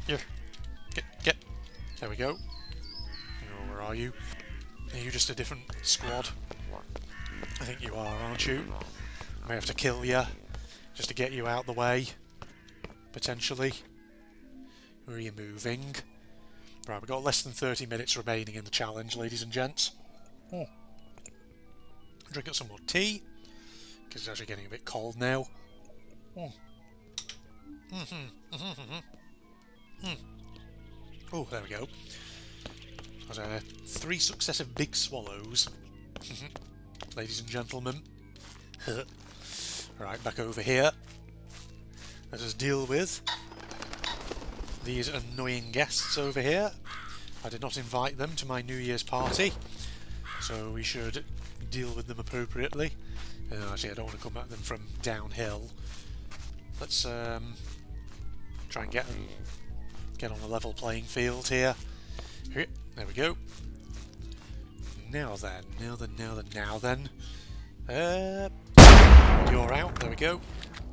Yeah. Get. There we go. Oh, where are you? Are you just a different squad? I think you are, aren't you? I may have to kill you just to get you out the way. Potentially. Where are you moving? Right, we've got less than 30 minutes remaining in the challenge, ladies and gents. Drink up some more tea, because it's actually getting a bit cold now. Oh, there we go. That was 3 successive big swallows. Ladies and gentlemen. Right, back over here. Let us deal with these annoying guests over here. I did not invite them to my New Year's party, so we should deal with them appropriately. Actually, I don't want to come at them from downhill. Let's try and get on a level playing field here. There we go. Now then. You're out. There we go.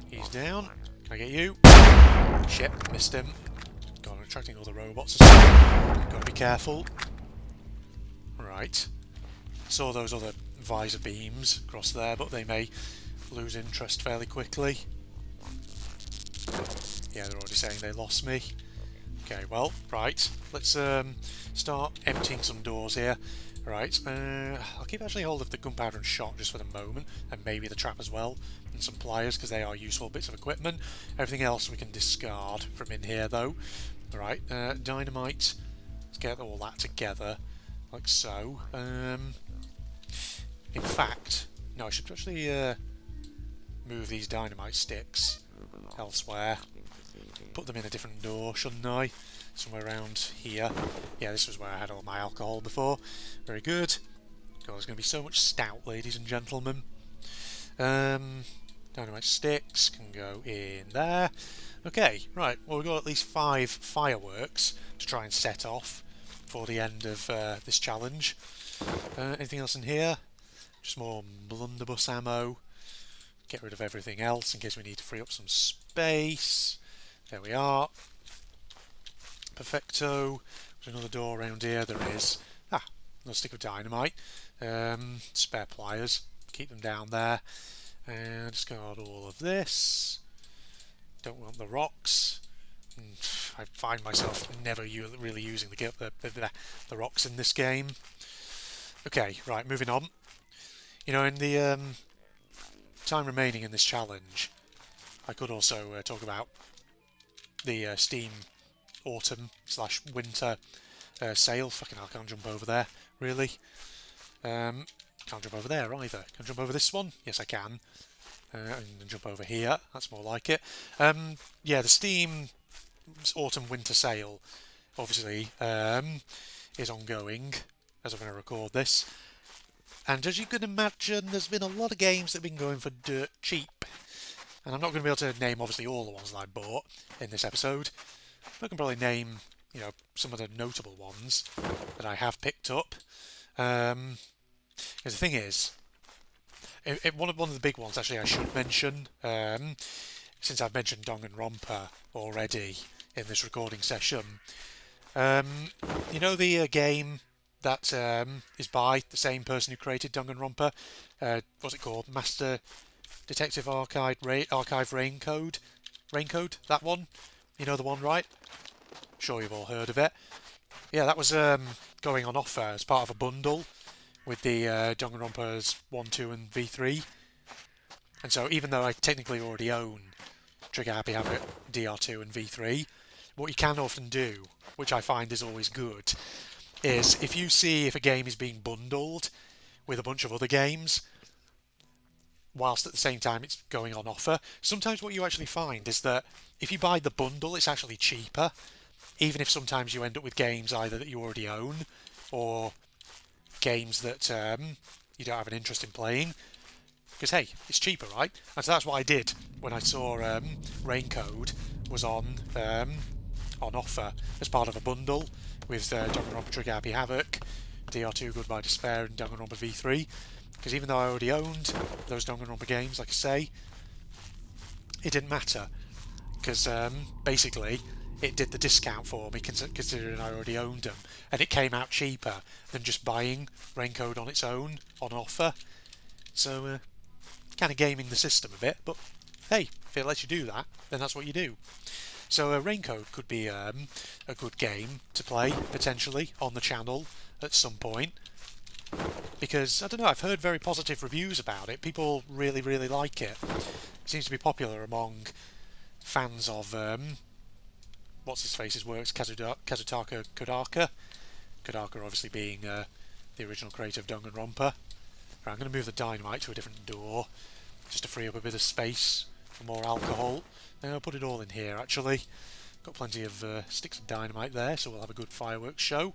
He's down. Can I get you? Shit, missed him. God, I'm attracting all the robots as well. Gotta be careful. Right. Saw those other visor beams across there, but they may lose interest fairly quickly. Yeah, they're already saying they lost me. Okay, well, right. Let's start emptying some doors here. Right, I'll keep actually hold of the gunpowder and shot just for the moment, and maybe the trap as well, and some pliers, because they are useful bits of equipment. Everything else we can discard from in here, though. Right, dynamite. Let's get all that together, like so. In fact, no, I should actually move these dynamite sticks elsewhere. Put them in a different door, shouldn't I? Somewhere around here. Yeah, this was where I had all my alcohol before. Very good. God, there's going to be so much stout, ladies and gentlemen. Dynamite sticks can go in there. Okay, right. Well, we've got at least 5 fireworks to try and set off for the end of this challenge. Anything else in here? Just more blunderbuss ammo. Get rid of everything else in case we need to free up some space. There we are. Perfecto. There's another door around here. There is. Another stick of dynamite. Spare pliers. Keep them down there. And discard all of this. Don't want the rocks. I find myself never really using the rocks in this game. Okay, right, moving on. You know, in the time remaining in this challenge, I could also talk about the Steam autumn/winter sale. Fucking hell, I can't jump over there, really. Can't jump over there either. Can I jump over this one? Yes, I can. And jump over here. That's more like it. Yeah, the Steam autumn/winter sale, obviously, is ongoing as I'm going to record this. And as you can imagine, there's been a lot of games that have been going for dirt cheap. And I'm not going to be able to name, obviously, all the ones that I bought in this episode. But I can probably name, you know, some of the notable ones that I have picked up. Because the thing is, one of the big ones, actually, I should mention, since I've mentioned Danganronpa already in this recording session. You know the game that is by the same person who created Danganronpa? What's it called? Master Detective Archive Raincode? Raincode? That one? You know the one, right? Sure you've all heard of it. Yeah, that was going on offer as part of a bundle with the Danganronpas 1, 2 and V3. And so even though I technically already own Trigger Happy Havoc DR2 and V3, what you can often do, which I find is always good, is if you see if a game is being bundled with a bunch of other games, whilst at the same time it's going on offer, sometimes what you actually find is that if you buy the bundle, it's actually cheaper, even if sometimes you end up with games either that you already own or games that you don't have an interest in playing. Because hey, it's cheaper, right? And so that's what I did when I saw Raincode was on offer as part of a bundle with Danganronpa Trigger Happy Havoc, DR2 Goodbye Despair and Danganronpa V3. Because even though I already owned those Danganronpa games, like I say, it didn't matter. Because basically, it did the discount for me, considering I already owned them, and it came out cheaper than just buying Raincode on its own on offer. So kind of gaming the system a bit, but hey, if it lets you do that, then that's what you do. So Raincode could be a good game to play potentially on the channel at some point, because I don't know, I've heard very positive reviews about it. People really like it. It seems to be popular among fans of what's his face's works, Kazutaka Kodaka. Kodaka obviously being the original creator of Danganronpa. Right, I'm going to move the dynamite to a different door just to free up a bit of space for more alcohol. I'll put it all in here actually. Got plenty of sticks of dynamite there, so we'll have a good fireworks show.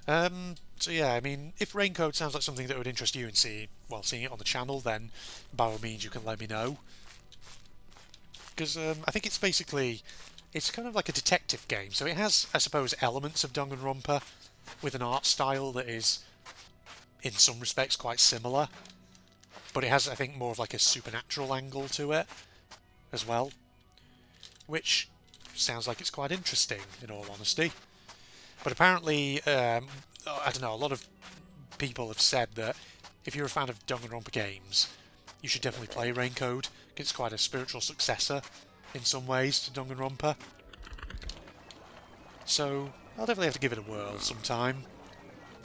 So yeah, I mean, if Raincode sounds like something that would interest you and seeing it on the channel, then by all means you can let me know. Because I think it's kind of like a detective game, so it has, I suppose, elements of Danganronpa with an art style that is, in some respects, quite similar. But it has, I think, more of like a supernatural angle to it as well, which sounds like it's quite interesting, in all honesty. But apparently, I don't know, a lot of people have said that if you're a fan of Danganronpa games, you should definitely play Raincode. It's quite a spiritual successor in some ways to Danganronpa. So I'll definitely have to give it a whirl sometime,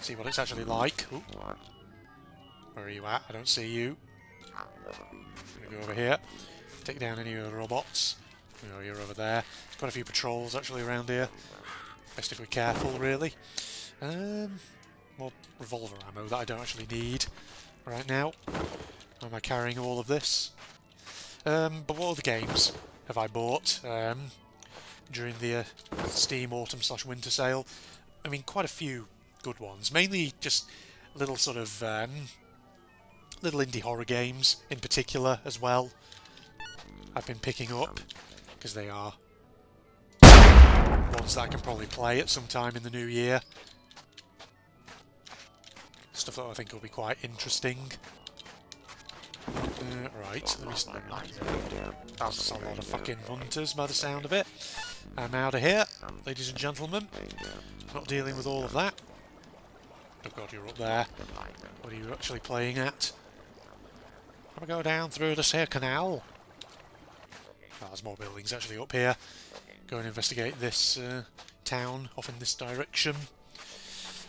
see what it's actually like. Ooh. Where are you at? I don't see you. I'm going to go over here, take down any of the robots. Oh, you're over there. There's quite a few patrols actually around here. Best if we're careful, really. More revolver ammo that I don't actually need right now. Why am I carrying all of this? But what other games have I bought during the Steam Autumn/Winter sale? I mean, quite a few good ones. Mainly just little sort of little indie horror games in particular as well. I've been picking up because they are ones that I can probably play at some time in the new year. Stuff that I think will be quite interesting. Right, that's a lot of fucking hunters by the sound of it. I'm out of here, ladies and gentlemen. Not dealing with all of that. Oh god, you're up there. What are you actually playing at? I'm gonna go down through this here canal. Oh, there's more buildings actually up here. Go and investigate this town off in this direction.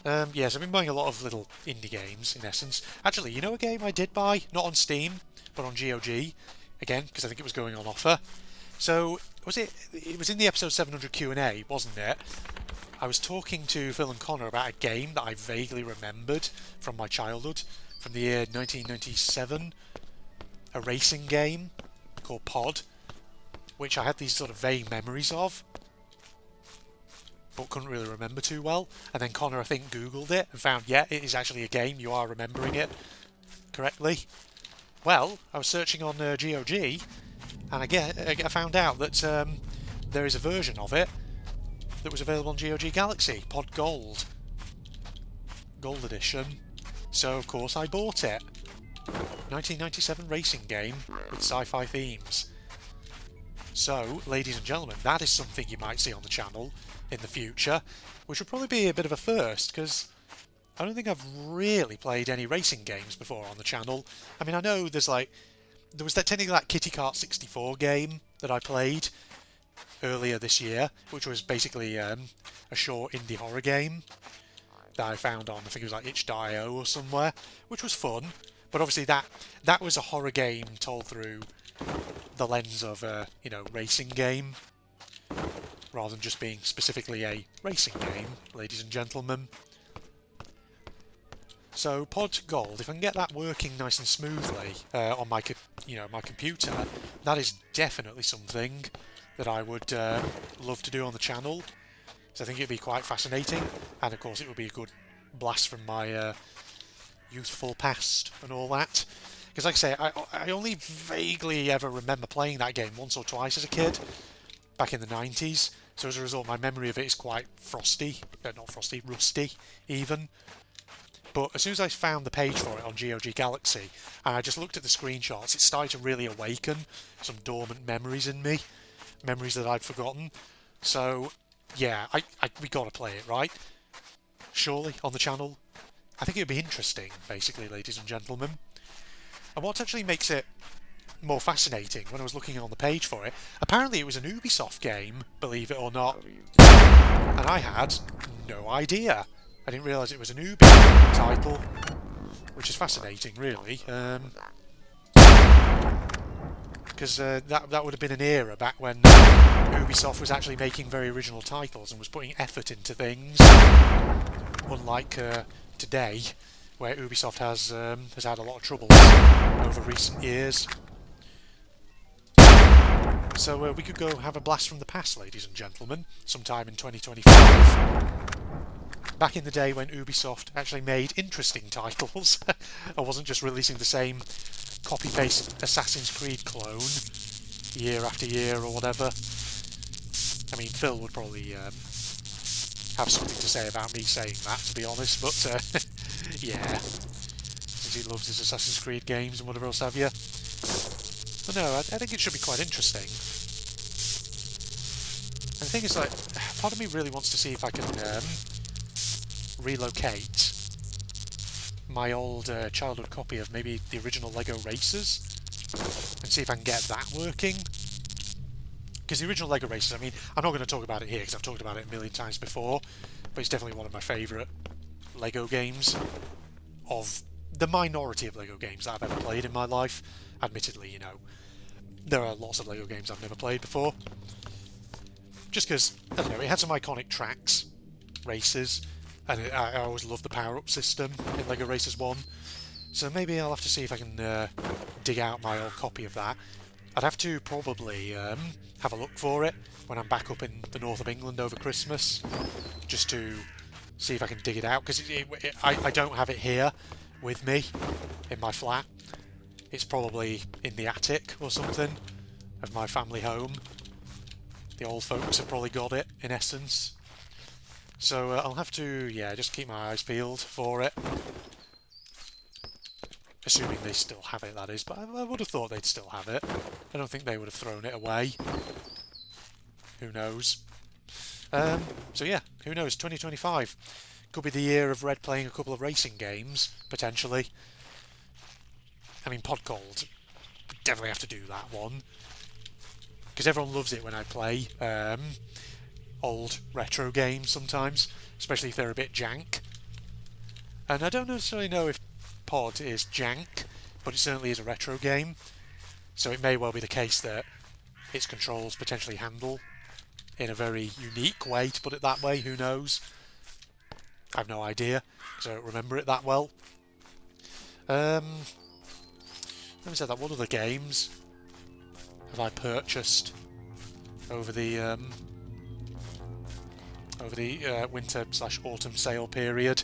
Yes, I've been buying a lot of little indie games, in essence. Actually, you know a game I did buy? Not on Steam, but on GOG. Again, because I think it was going on offer. So, it was in the episode 700 Q&A, wasn't it? I was talking to Phil and Connor about a game that I vaguely remembered from my childhood, from the year 1997. A racing game called Pod, which I had these sort of vague memories of, but couldn't really remember too well. And then Connor, I think, Googled it and found, yeah, it is actually a game, you are remembering it correctly. Well, I was searching on GOG, and I found out that there is a version of it that was available on GOG Galaxy, Pod Gold. Gold Edition. So, of course, I bought it. 1997 racing game with sci-fi themes. So, ladies and gentlemen, that is something you might see on the channel in the future, which would probably be a bit of a first, because I don't think I've really played any racing games before on the channel. I mean, I know there was technically that Kitty Kart 64 game that I played earlier this year, which was basically a short indie horror game that I found on, I think it was like itch.io or somewhere, which was fun. But obviously that was a horror game told through the lens of a, racing game, rather than just being specifically a racing game, ladies and gentlemen. So Pod Gold, if I can get that working nice and smoothly on my computer, that is definitely something that I would love to do on the channel. So I think it'd be quite fascinating, and of course it would be a good blast from my youthful past and all that. Because like I say, I only vaguely ever remember playing that game once or twice as a kid, back in the 90s, so as a result my memory of it is quite rusty even. But as soon as I found the page for it on GOG Galaxy, and I just looked at the screenshots, it started to really awaken some dormant memories in me, memories that I'd forgotten. So, yeah, we gotta play it, right? Surely, on the channel. I think it'd be interesting, basically, ladies and gentlemen. And what actually makes it more fascinating, when I was looking on the page for it, apparently it was an Ubisoft game, believe it or not. And I had no idea. I didn't realise it was an Ubisoft title, which is fascinating, really. Because that would have been an era back when Ubisoft was actually making very original titles and was putting effort into things, unlike today, where Ubisoft has had a lot of troubles over recent years. So we could go have a blast from the past, ladies and gentlemen, sometime in 2025. Back in the day when Ubisoft actually made interesting titles, I wasn't just releasing the same copy-paste Assassin's Creed clone year after year or whatever. I mean, Phil would probably have something to say about me saying that, to be honest, but yeah, since he loves his Assassin's Creed games and whatever else have you. But no, I think it should be quite interesting. And the thing is, like, part of me really wants to see if I can relocate my old childhood copy of maybe the original LEGO Racers and see if I can get that working. Because the original LEGO Racers, I mean, I'm not going to talk about it here because I've talked about it a million times before, but it's definitely one of my favourite LEGO games, of the minority of LEGO games that I've ever played in my life. Admittedly, you know, there are lots of LEGO games I've never played before. Just because, I don't know, it had some iconic tracks, races, and I always loved the power-up system in LEGO Racers 1. So maybe I'll have to see if I can dig out my old copy of that. I'd have to probably have a look for it when I'm back up in the north of England over Christmas, just to see if I can dig it out, because I don't have it here with me in my flat. It's probably in the attic or something of my family home. The old folks have probably got it, in essence. So I'll have to, yeah, just keep my eyes peeled for it. Assuming they still have it, that is, but I would have thought they'd still have it. I don't think they would have thrown it away. Who knows? So yeah, who knows, 2025. Could be the year of Red playing a couple of racing games, potentially. I mean, Podcold, definitely have to do that one. Because everyone loves it when I play old retro games sometimes, especially if they're a bit jank. And I don't necessarily know if Pod is jank, but it certainly is a retro game, so it may well be the case that its controls potentially handle in a very unique way, to put it that way. Who knows? I have no idea, because I don't remember it that well. Let me say that, what other games have I purchased over the winter/autumn sale period,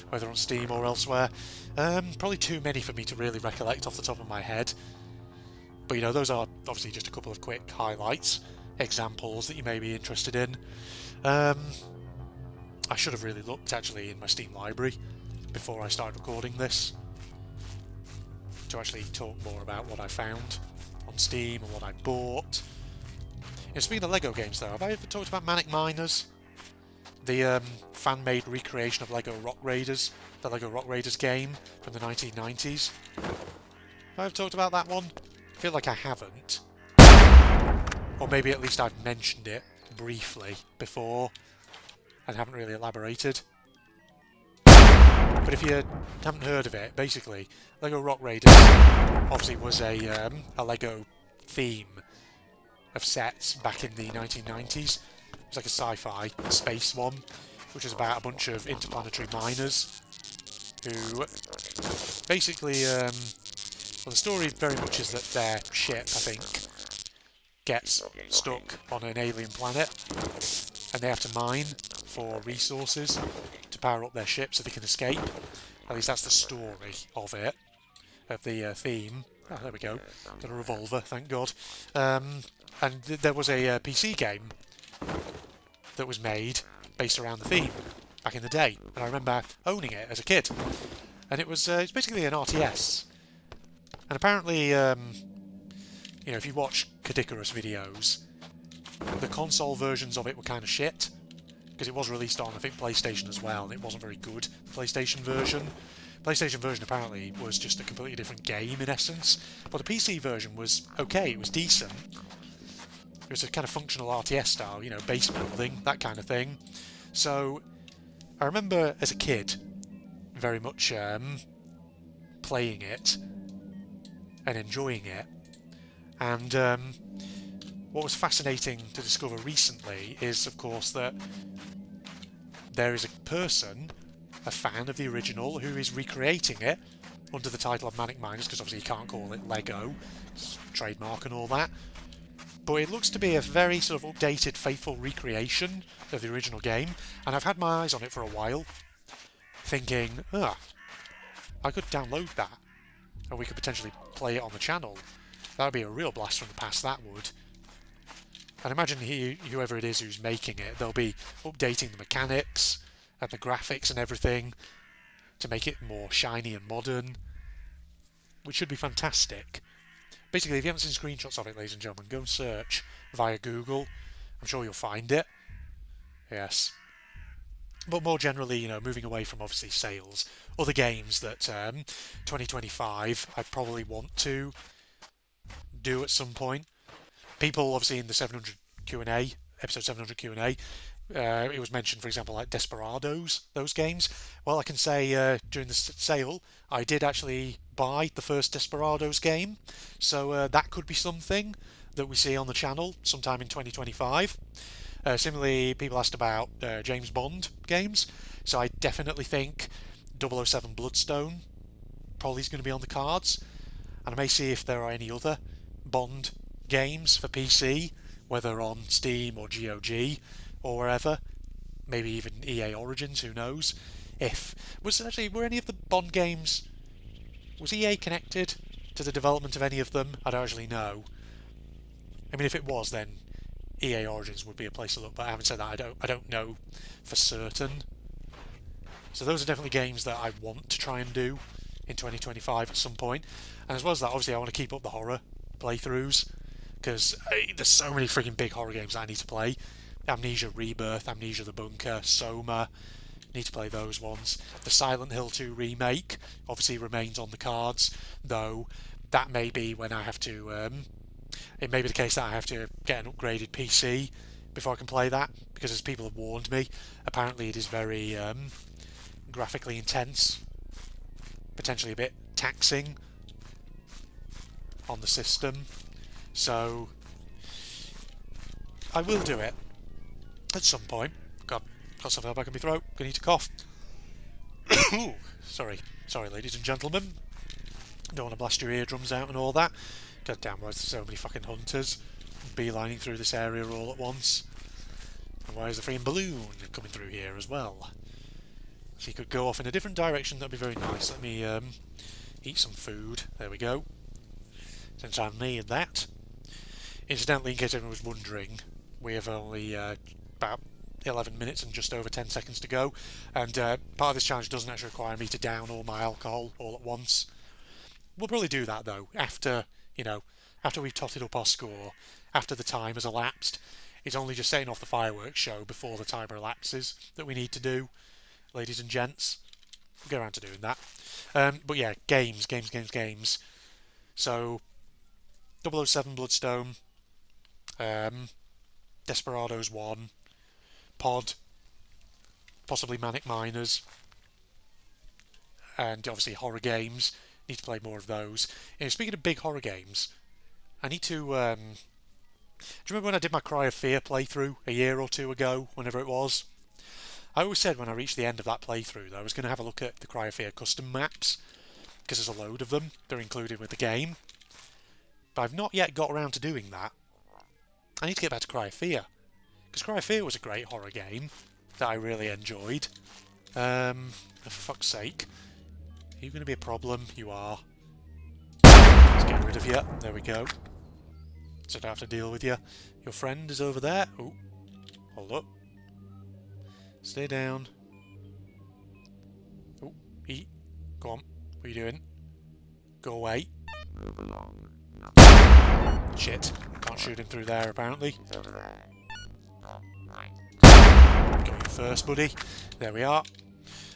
whether on Steam or elsewhere? Probably too many for me to really recollect off the top of my head. But you know, those are obviously just a couple of quick highlights, examples that you may be interested in. I should have really looked actually in my Steam library before I started recording this, to actually talk more about what I found on Steam and what I bought. Speaking of LEGO games though, have I ever talked about Manic Miners? The fan-made recreation of LEGO Rock Raiders, the LEGO Rock Raiders game from the 1990s. Have I ever talked about that one? I feel like I haven't. Or maybe at least I've mentioned it briefly before and haven't really elaborated. But if you haven't heard of it, basically, LEGO Rock Raiders obviously was a LEGO theme of sets back in the 1990s. It was like a sci-fi space one, which was about a bunch of interplanetary miners who basically, well, the story very much is that their ship, I think, gets stuck on an alien planet and they have to mine for resources to power up their ship so they can escape. At least that's the story of it, of the theme. Oh, there we go. Got a revolver, thank God. And there was a PC game that was made based around the theme back in the day, and I remember owning it as a kid. And it was it's basically an RTS. And apparently, you know, if you watch Kadikarus videos, The console versions of it were kind of shit, because it was released on, I think, PlayStation as well, and it wasn't very good, the PlayStation version. PlayStation version apparently was just a completely different game in essence, but the PC version was okay, it was decent. It was a kind of functional RTS style, you know, base building, that kind of thing. So, I remember as a kid very much playing it and enjoying it, and what was fascinating to discover recently is, of course, that there is a person, a fan of the original, who is recreating it under the title of Manic Miners, because obviously you can't call it Lego, it's trademark and all that. But it looks to be a very sort of updated, faithful recreation of the original game, and I've had my eyes on it for a while, thinking, I could download that, and we could potentially play it on the channel. That would be a real blast from the past, that would. And imagine whoever it is who's making it, they'll be updating the mechanics and the graphics and everything to make it more shiny and modern, which should be fantastic. Basically, if you haven't seen screenshots of it, ladies and gentlemen, go and search via Google. I'm sure you'll find it. Yes. But more generally, you know, moving away from obviously sales, other games that 2025 I probably want to do at some point. People obviously in the 700 Q&A, episode 700 Q&A, it was mentioned, for example, like Desperados, those games. Well, I can say during the sale, I did actually buy the first Desperados game, so that could be something that we see on the channel sometime in 2025. Similarly, people asked about James Bond games, so I definitely think 007 Bloodstone probably is going to be on the cards, and I may see if there are any other Bond games for PC, whether on Steam or GOG or wherever, maybe even EA Origins, who knows. Were any of the Bond games, was EA connected to the development of any of them? I don't actually know. I mean, if it was, then EA Origins would be a place to look, but having said that, I don't know for certain. So those are definitely games that I want to try and do in 2025 at some point. And as well as that, obviously I want to keep up the horror playthroughs, because there's so many freaking big horror games that I need to play. Amnesia Rebirth, Amnesia the Bunker, Soma, need to play those ones. The Silent Hill 2 remake obviously remains on the cards, though that may be when I have to, it may be the case that I have to get an upgraded PC before I can play that, because as people have warned me, apparently it is very graphically intense, potentially a bit taxing on the system. So I will do it at some point. Got something back in my throat. Gonna need to cough. Sorry, ladies and gentlemen. Don't want to blast your eardrums out and all that. God damn, why is there so many fucking hunters beelining through this area all at once? And why is the freaking balloon coming through here as well? If he could go off in a different direction, that'd be very nice. Let me eat some food. There we go. Since I need that. Incidentally, in case anyone was wondering, we have only about 11 minutes and just over 10 seconds to go, and part of this challenge doesn't actually require me to down all my alcohol all at once. We'll probably do that though, after we've totted up our score, after the time has elapsed. It's only just setting off the fireworks show before the timer elapses that we need to do, ladies and gents. We'll get around to doing that. But yeah, games. So, 007 Bloodstone, Desperados 1, Pod, possibly Manic Miners, and obviously horror games. Need to play more of those. Speaking of big horror games, I need to... do you remember when I did my Cry of Fear playthrough a year or two ago, whenever it was? I always said when I reached the end of that playthrough that I was going to have a look at the Cry of Fear custom maps, because there's a load of them. They're included with the game. But I've not yet got around to doing that. I need to get back to Cry of Fear, because Cry of Fear was a great horror game that I really enjoyed. For fuck's sake. Are you going to be a problem? You are. Let's get rid of you. There we go. So I don't have to deal with you. Your friend is over there. Oh, hold up. Stay down. Oh, eat. Go on. What are you doing? Go away. Move along. Shit. Can't shoot him through there, apparently. He's over there. got you first, buddy. There we are.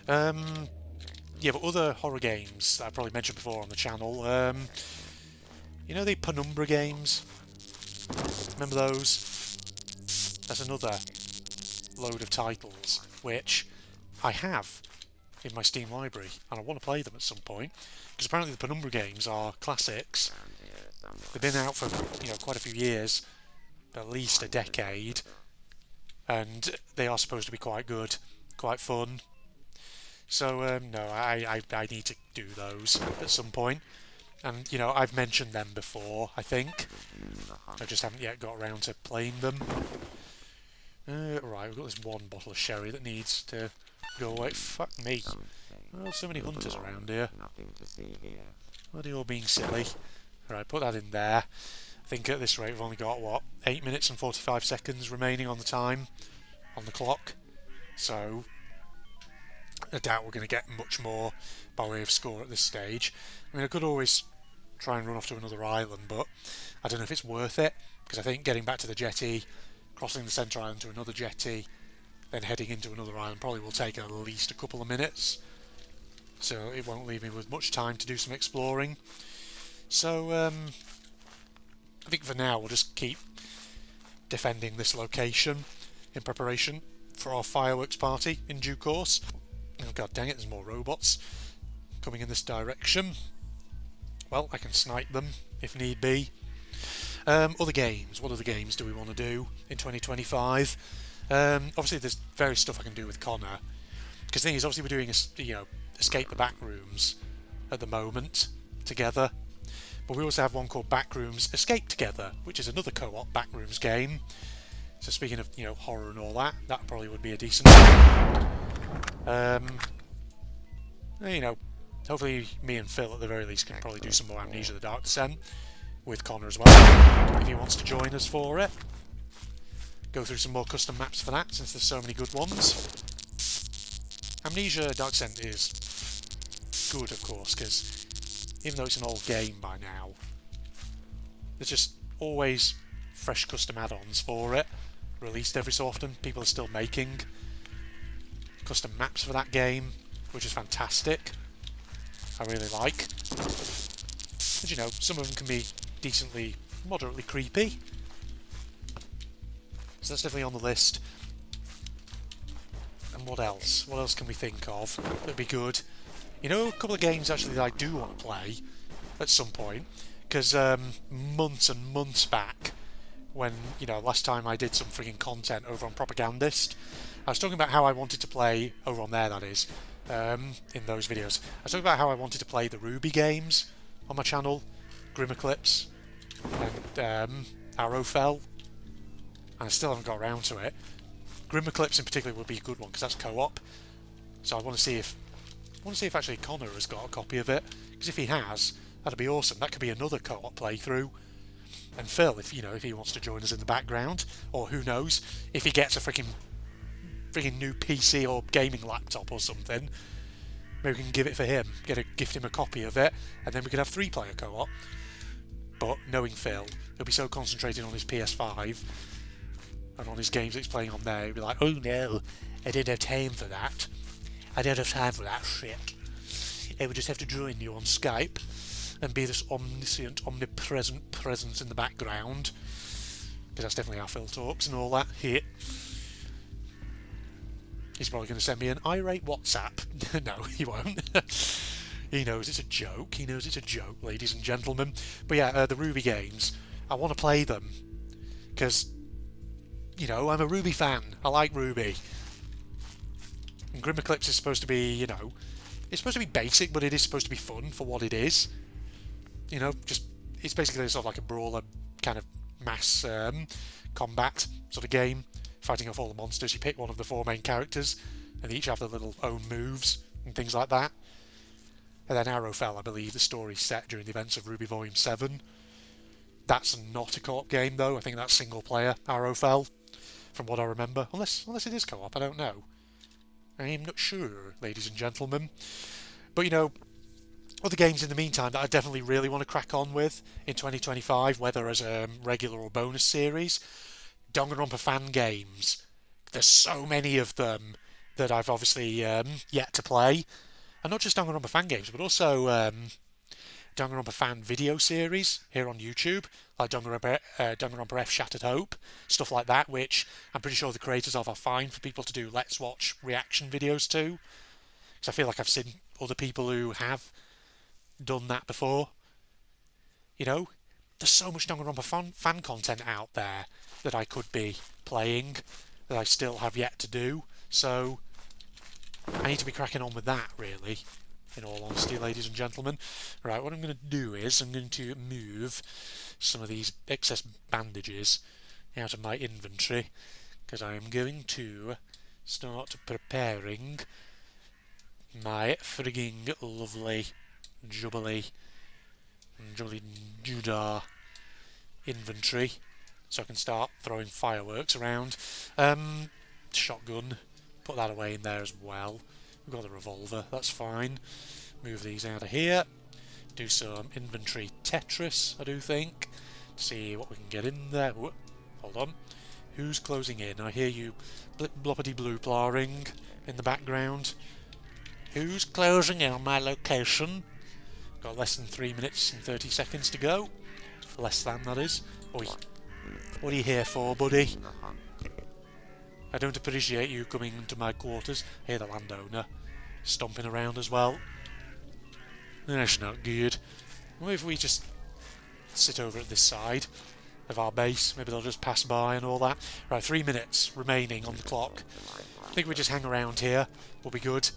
Yeah, but other horror games that I've probably mentioned before on the channel, you know the Penumbra games? Remember those? That's another load of titles which I have in my Steam library, and I want to play them at some point, because apparently the Penumbra games are classics. They've been out for quite a few years, at least a decade, and they are supposed to be quite good, quite fun. So no, I need to do those at some point. And I've mentioned them before, I think. I just haven't yet got around to playing them. Right, we've got this one bottle of sherry that needs to go away. Fuck me. Oh, so many hunters around here. Why are they all being silly? Right, put that in there. I think at this rate we've only got, what, 8 minutes and 45 seconds remaining on the time, on the clock. So I doubt we're going to get much more by way of score at this stage. I mean, I could always try and run off to another island, but I don't know if it's worth it, because I think getting back to the jetty, crossing the centre island to another jetty, then heading into another island probably will take at least a couple of minutes. So it won't leave me with much time to do some exploring. So I think for now we'll just keep defending this location in preparation for our fireworks party in due course. Oh god dang it, there's more robots coming in this direction. Well, I can snipe them if need be. Other games. What other games do we want to do in 2025? Obviously there's various stuff I can do with Connor, because the thing is, obviously we're doing Escape the Backrooms at the moment together, but we also have one called Backrooms Escape Together, which is another co-op Backrooms game. So speaking of horror and all that, that probably would be a decent hopefully me and Phil at the very least can probably do some more Amnesia the Dark Descent with Connor as well, if he wants to join us for it. Go through some more custom maps for that, since there's so many good ones. Amnesia Dark Descent is good, of course, because even though it's an old game by now, there's just always fresh custom add-ons for it, released every so often. People are still making custom maps for that game, which is fantastic. I really like. But some of them can be decently, moderately creepy. So that's definitely on the list. And what else? What else can we think of that'd be good? A couple of games actually that I do want to play at some point, because months and months back, when last time I did some frigging content over on Propagandist, I was talking about how I wanted to play over on there, that is, in those videos. I was talking about how I wanted to play the RWBY games on my channel, Grim Eclipse and Arrowfell, and I still haven't got around to it. Grim Eclipse in particular would be a good one because that's co-op. So I want to see if actually Connor has got a copy of it, because if he has, that'd be awesome. That could be another co-op playthrough. And Phil, if he wants to join us in the background, or who knows, if he gets a freaking new PC or gaming laptop or something, maybe we can give it for him, gift him a copy of it, and then we could have 3-player co-op. But knowing Phil, he'll be so concentrated on his PS5 and on his games that he's playing on there, he'll be like, oh no, I don't have time for that. I don't have time for that shit. I would just have to join you on Skype and be this omniscient, omnipresent presence in the background, because that's definitely how Phil talks and all that. Here. He's probably going to send me an irate WhatsApp. No, he won't. He knows it's a joke. He knows it's a joke, ladies and gentlemen. But yeah, the RWBY games, I want to play them, because, I'm a RWBY fan. I like RWBY. And Grim Eclipse is supposed to be, it's supposed to be basic, but it is supposed to be fun for what it is. It's basically sort of like a brawler kind of mass combat sort of game, fighting off all the monsters. You pick one of the 4 main characters, and they each have their little own moves and things like that. And then Arrowfell, I believe the story's set during the events of RWBY Volume 7. That's not a co-op game though. I think that's single player, Arrowfell, from what I remember. Unless it is co-op, I don't know. I'm not sure, ladies and gentlemen. But other games in the meantime that I definitely really want to crack on with in 2025, whether as a regular or bonus series, Danganronpa fan games. there's so many of them that I've obviously yet to play. And not just Danganronpa fan games, but also Danganronpa fan video series here on YouTube, like Danganronpa F Shattered Hope, stuff like that, which I'm pretty sure the creators of are fine for people to do Let's Watch reaction videos to. Because I feel like I've seen other people who have done that before. You know, there's so much Danganronpa fan content out there that I could be playing that I still have yet to do. So I need to be cracking on with that, really, in all honesty, ladies and gentlemen. Right, what I'm going to do is I'm going to move some of these excess bandages out of my inventory, because I am going to start preparing my frigging lovely jubbly Judah inventory, so I can start throwing fireworks around. Shotgun, put that away in there as well. We've got the revolver, that's fine. Move these out of here. Do some inventory Tetris, I do think. See what we can get in there. Whoop, hold on. Who's closing in? I hear you blip bloppity bloop-laring in the background. Who's closing in on my location? Got less than 3 minutes and 30 seconds to go. Less than, that is. Oi. What are you here for, buddy? I don't appreciate you coming into my quarters. I hear the landowner stomping around as well. That's not good. What if we just sit over at this side of our base? Maybe they'll just pass by and all that. Right, 3 minutes remaining on the clock. I think we just hang around here. Will be good.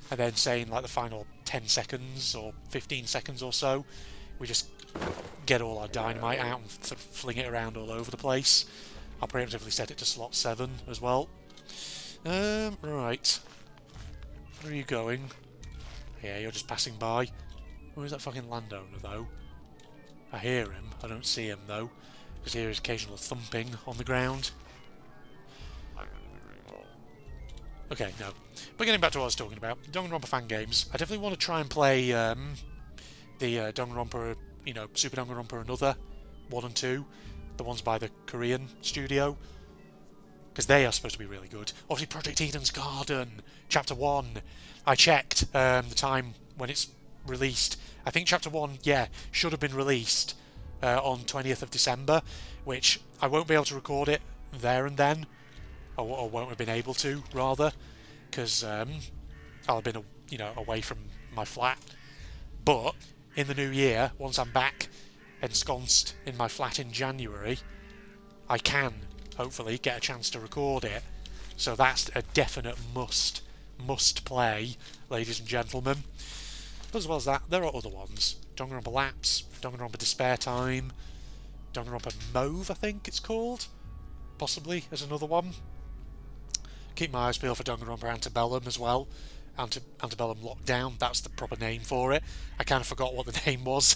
And then say in like the final 10 seconds or 15 seconds or so, we just get all our dynamite out and fling it around all over the place. I'll preemptively set it to slot 7 as well. Right. Where are you going? Yeah, you're just passing by. Where's that fucking landowner, though? I hear him. I don't see him, though. Just hear his occasional thumping on the ground. Okay, no. But getting back to what I was talking about, Danganronpa fan games. I definitely want to try and play the Danganronpa, you know, Super Danganronpa Another 1 and 2. The ones by the Korean studio. Because they are supposed to be really good. Obviously, Project Eden's Garden, Chapter 1. I checked the time when it's released. I think Chapter 1, yeah, should have been released on 20th of December, which I won't be able to record it there and then. Or won't have been able to, rather, because I'll have been, you know, away from my flat. But in the new year, once I'm back ensconced in my flat in January, I can hopefully get a chance to record it. So that's a definite must play, ladies and gentlemen. But as well as that, there are other ones. Danganronpa Lapse, Danganronpa Despair Time, Danganronpa Mauve, I think it's called, possibly as another one. Keep my eyes peeled for Danganronpa Antebellum as well. Antebellum Lockdown, that's the proper name for it. I kind of forgot what the name was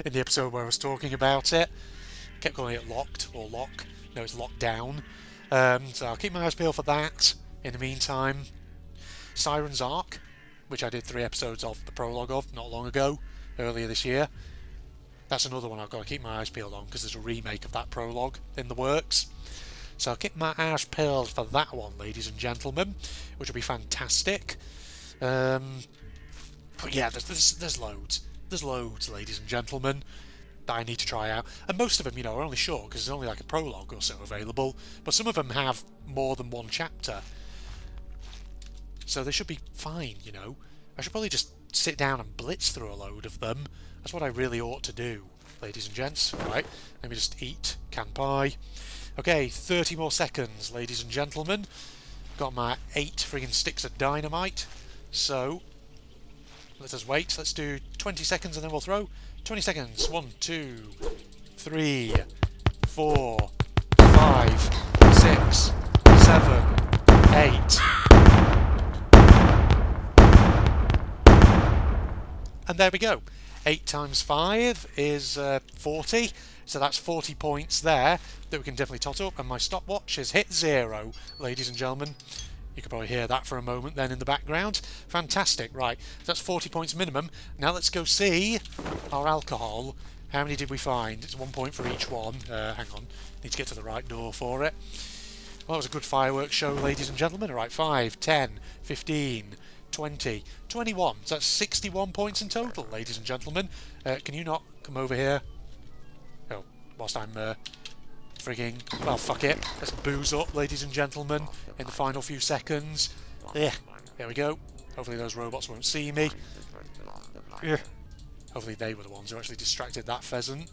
in the episode where I was talking about it. Kept calling it Locked or Lock. No, it's Lockdown. So I'll keep my eyes peeled for that. In the meantime, Siren's Arc, which I did 3 episodes of the prologue of not long ago, earlier this year. That's another one I've got to keep my eyes peeled on, because there's a remake of that prologue in the works. So I'll keep my eyes peeled for that one, ladies and gentlemen, which will be fantastic. But yeah, there's loads. There's loads, ladies and gentlemen, that I need to try out. And most of them, you know, are only short, because there's only like a prologue or so available. But some of them have more than one chapter. So they should be fine, you know. I should probably just sit down and blitz through a load of them. That's what I really ought to do, ladies and gents. Right, let me just eat canned pie. Okay, 30 more seconds, ladies and gentlemen. Got my 8 friggin' sticks of dynamite. So, let us wait. Let's do 20 seconds and then we'll throw. 20 seconds. 1, 2, 3, 4, 5, 6, 7, 8. And there we go. 8 times 5 is 40. So that's 40 points there that we can definitely tot up. And my stopwatch has hit 0, ladies and gentlemen. You can probably hear that for a moment then in the background. Fantastic. Right, so that's 40 points minimum. Now let's go see our alcohol. How many did we find? It's 1 point for each one. Hang on. Need to get to the right door for it. Well, that was a good fireworks show, ladies and gentlemen. Alright, 5, 10, 15, 20, 21. So that's 61 points in total, ladies and gentlemen. Can you not come over here? Oh, whilst I'm frigging... Well, fuck it. Let's booze up, ladies and gentlemen, in the final few seconds. Yeah, there we go. Hopefully those robots won't see me. Yeah. Hopefully they were the ones who actually distracted that pheasant.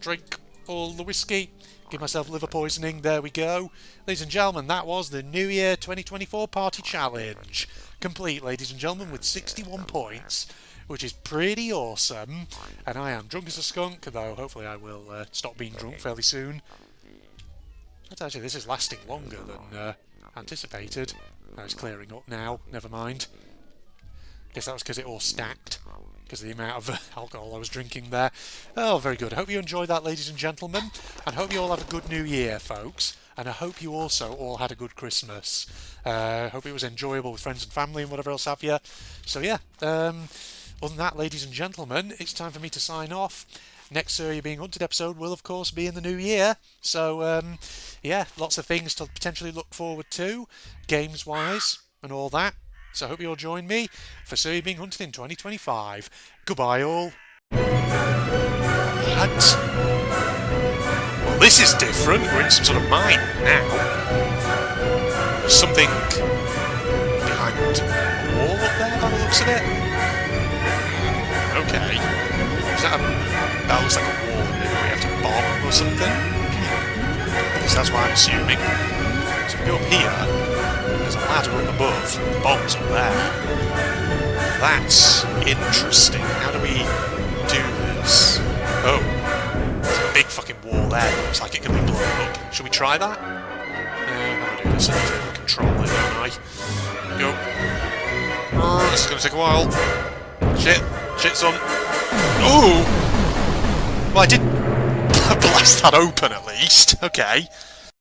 Drink all the whiskey. Give myself liver poisoning. There we go. Ladies and gentlemen, that was the New Year 2024 Party Challenge. Complete, ladies and gentlemen, with 61 points, which is pretty awesome. And I am drunk as a skunk, though hopefully I will stop being drunk fairly soon. But actually, this is lasting longer than anticipated. Oh, it's clearing up now. Never mind. Guess that was because it all stacked, because of the amount of alcohol I was drinking there. Oh, very good. I hope you enjoyed that, ladies and gentlemen, and hope you all have a good New Year, folks. And I hope you also all had a good Christmas. Hope it was enjoyable with friends and family and whatever else have you. So yeah, other than that, ladies and gentlemen, it's time for me to sign off. Next Sir You're Being Hunted episode will, of course, be in the new year. So, yeah, lots of things to potentially look forward to, games-wise, and all that. So I hope you'll join me for Sir You're Being Hunted in 2025. Goodbye, all. What? Well, this is different. We're in some sort of mine now. There's something behind a wall up there by the looks of it. Okay. Is that that looks like a wall that maybe we have to bomb or something? At least that's what I'm assuming. So we go up here. There's a ladder up above. The bomb's up there. That's interesting. How do we do this? Oh. There's a big fucking wall there. Looks like it can be blown up. Should we try that? How do I do this? I need to control it, don't I? Go. Oh, this is going to take a while. Shit. Shit, son. Ooh! Well, I did blast that open at least. Okay.